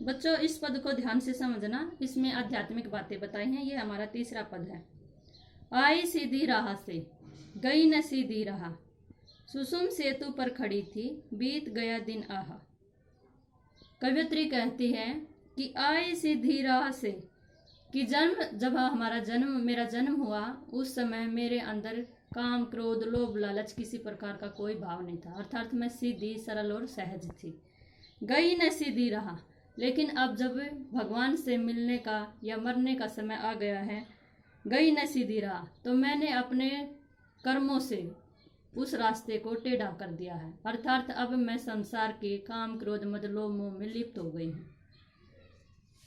बच्चों इस पद को ध्यान से समझना, इसमें आध्यात्मिक बातें बताई हैं। ये हमारा तीसरा पद है। आई सीधी राह से, गई न सीधी राह, सुसुम सेतु पर खड़ी थी, बीत गया दिन आह। कवियत्री कहती है कि आई सीधी राह से, कि जब मेरा जन्म हुआ उस समय मेरे अंदर काम, क्रोध, लोभ, लालच किसी प्रकार का कोई भाव नहीं था, अर्थात मैं सीधी, सरल और सहज थी। गई न सीधी राह, लेकिन अब जब भगवान से मिलने का या मरने का समय आ गया है, गई न सीधी राह, तो मैंने अपने कर्मों से उस रास्ते को टेढ़ा कर दिया है, अर्थात अब मैं संसार के काम, क्रोध, मद, लोभ, मोह में लिप्त हो गई हूँ।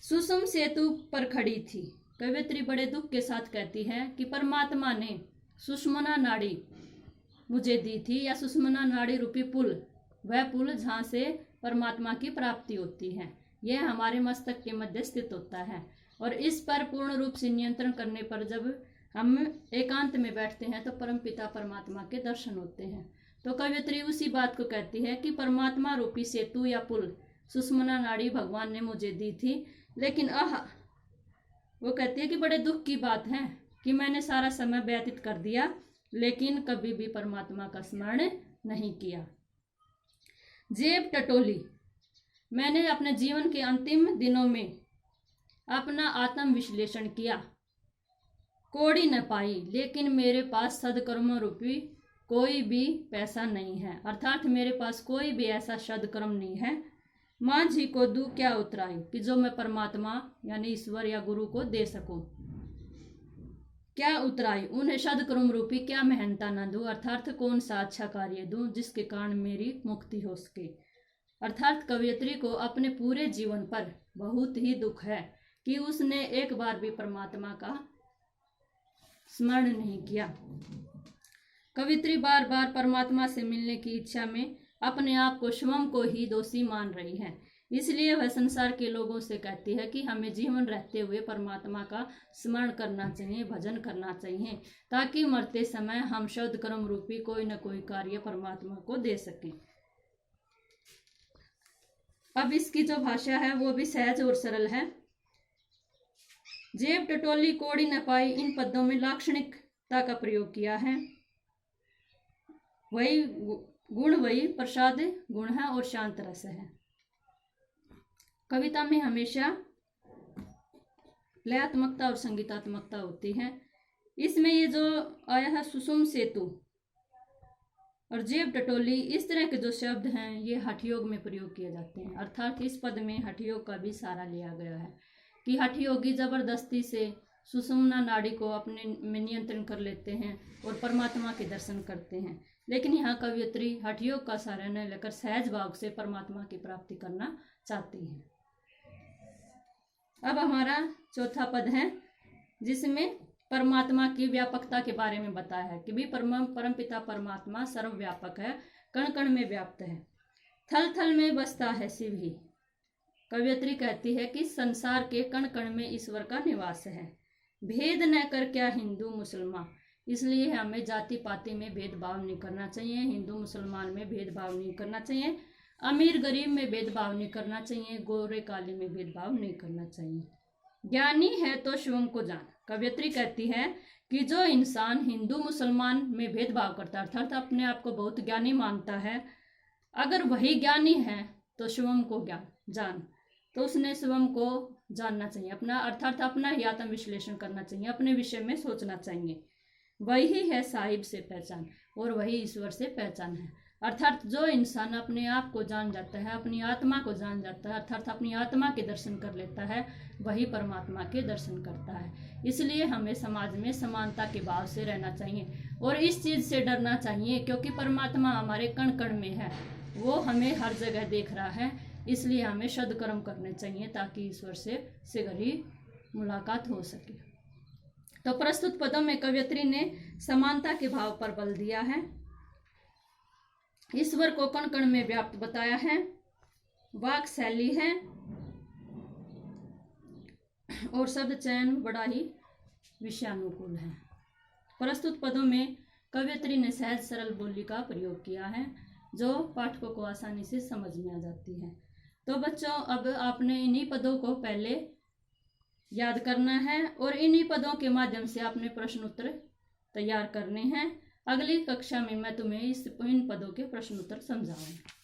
सुसुम सेतु पर खड़ी थी। कवियत्री बड़े दुख के साथ कहती है कि परमात्मा ने सुषुम्ना नाड़ी मुझे दी थी, या सुषुम्ना नाड़ी रूपी पुल, वह पुल जहाँ से परमात्मा की प्राप्ति होती है, यह हमारे मस्तक के मध्य स्थित होता है। और इस पर पूर्ण रूप से नियंत्रण करने पर जब हम एकांत में बैठते हैं तो परमपिता परमात्मा के दर्शन होते हैं। तो कवियत्री उसी बात को कहती है कि परमात्मा रूपी सेतु या पुल, सुषुम्ना नाड़ी भगवान ने मुझे दी थी, लेकिन वो कहती है कि बड़े दुख की बात है कि मैंने सारा समय व्यतीत कर दिया, लेकिन कभी भी परमात्मा का स्मरण नहीं किया। जेब टटोली, मैंने अपने जीवन के अंतिम दिनों में अपना आत्म विश्लेषण किया, कोड़ी न पाई, लेकिन मेरे पास सदकर्म रूपी कोई भी पैसा नहीं है, अर्थात मेरे पास कोई भी ऐसा सदकर्म नहीं है। मांझी को दूं क्या उतराई, कि जो मैं परमात्मा यानी ईश्वर या गुरु को दे सकूं। क्या उतराई, उन्हें सदकर्म रूपी क्या मेहनता न दूं, अर्थात कौन सा अच्छा कार्य दूं जिसके कारण मेरी मुक्ति हो सके। अर्थात कवियत्री को अपने पूरे जीवन पर बहुत ही दुख है कि उसने एक बार भी परमात्मा का स्मरण नहीं किया। कवित्री बार बार परमात्मा से मिलने की इच्छा में अपने आप को, स्वयं को ही दोषी मान रही है। इसलिए वह संसार के लोगों से कहती है कि हमें जीवन रहते हुए परमात्मा का स्मरण करना चाहिए, भजन करना चाहिए, ताकि मरते समय हम शुद्ध कर्म रूपी कोई न कोई कार्य परमात्मा को दे सकें। अब इसकी जो भाषा है वो भी सहज और सरल है। जेब टटोली, कोड़ी न पाई, इन पदों में लाक्षणिकता का प्रयोग किया है। वही गुण, वही प्रसाद गुण है और शांत रस है। कविता में हमेशा लयात्मकता और संगीतात्मकता होती है। इसमें ये जो आया है सुसुम सेतु और जेब टटोली, इस तरह के जो शब्द हैं ये हठ योग में प्रयोग किए जाते हैं, अर्थात इस पद में हठ योग का भी सहारा लिया गया है कि हठ योगी जबरदस्ती से सुषुम्ना नाड़ी को अपने में नियंत्रण कर लेते हैं और परमात्मा के दर्शन करते हैं। लेकिन यहाँ कवियत्री हठ योग का सहारा न लेकर सहज भाव से परमात्मा की प्राप्ति करना चाहती है। अब हमारा चौथा पद है जिसमें परमात्मा की व्यापकता के बारे में बताया है कि भी परमपिता परमात्मा सर्वव्यापक है, कण कण में व्याप्त है, थल थल में बसता है शिव ही। कवियत्री कहती है कि संसार के कण कण में ईश्वर का निवास है। भेद न कर क्या हिंदू मुसलमान, इसलिए हमें जाति पाति में भेदभाव नहीं करना चाहिए, हिंदू मुसलमान में भेदभाव नहीं करना चाहिए, अमीर गरीब में भेदभाव नहीं करना चाहिए, गोरे काले में भेदभाव नहीं करना चाहिए। ज्ञानी है तो शिवम को जान, कवियत्री कहती है कि जो इंसान हिंदू मुसलमान में भेदभाव करता है, अर्थात अपने आप को बहुत ज्ञानी मानता है, अगर वही ज्ञानी है तो शिवम को जान, तो उसने शिवम को जानना चाहिए, अपना अर्थात अपना ही आत्म विश्लेषण करना चाहिए, अपने विषय में सोचना चाहिए। वही है साहिब से पहचान और वही ईश्वर से पहचान है। अर्थात जो इंसान अपने आप को जान जाता है, अपनी आत्मा को जान जाता है, अर्थात अपनी आत्मा के दर्शन कर लेता है, वही परमात्मा के दर्शन करता है। इसलिए हमें समाज में समानता के भाव से रहना चाहिए और इस चीज़ से डरना चाहिए क्योंकि परमात्मा हमारे कण कण में है, वो हमें हर जगह देख रहा है। इसलिए हमें सद्कर्म करने चाहिए ताकि ईश्वर से शीघ्र ही मुलाकात हो सके। तो प्रस्तुत पदों में कवियत्री ने समानता के भाव पर बल दिया है, ईश्वर को कण कण में व्याप्त बताया है, वाक शैली है और शब्द चयन बड़ा ही विषयानुकूल है। प्रस्तुत पदों में कवियत्री ने सहज सरल बोली का प्रयोग किया है जो पाठकों को आसानी से समझ में आ जाती है। तो बच्चों अब आपने इन्हीं पदों को पहले याद करना है और इन्हीं पदों के माध्यम से आपने प्रश्न उत्तर तैयार करने हैं। अगली कक्षा में मैं तुम्हें इन पदों के प्रश्न उत्तर समझाऊंगी।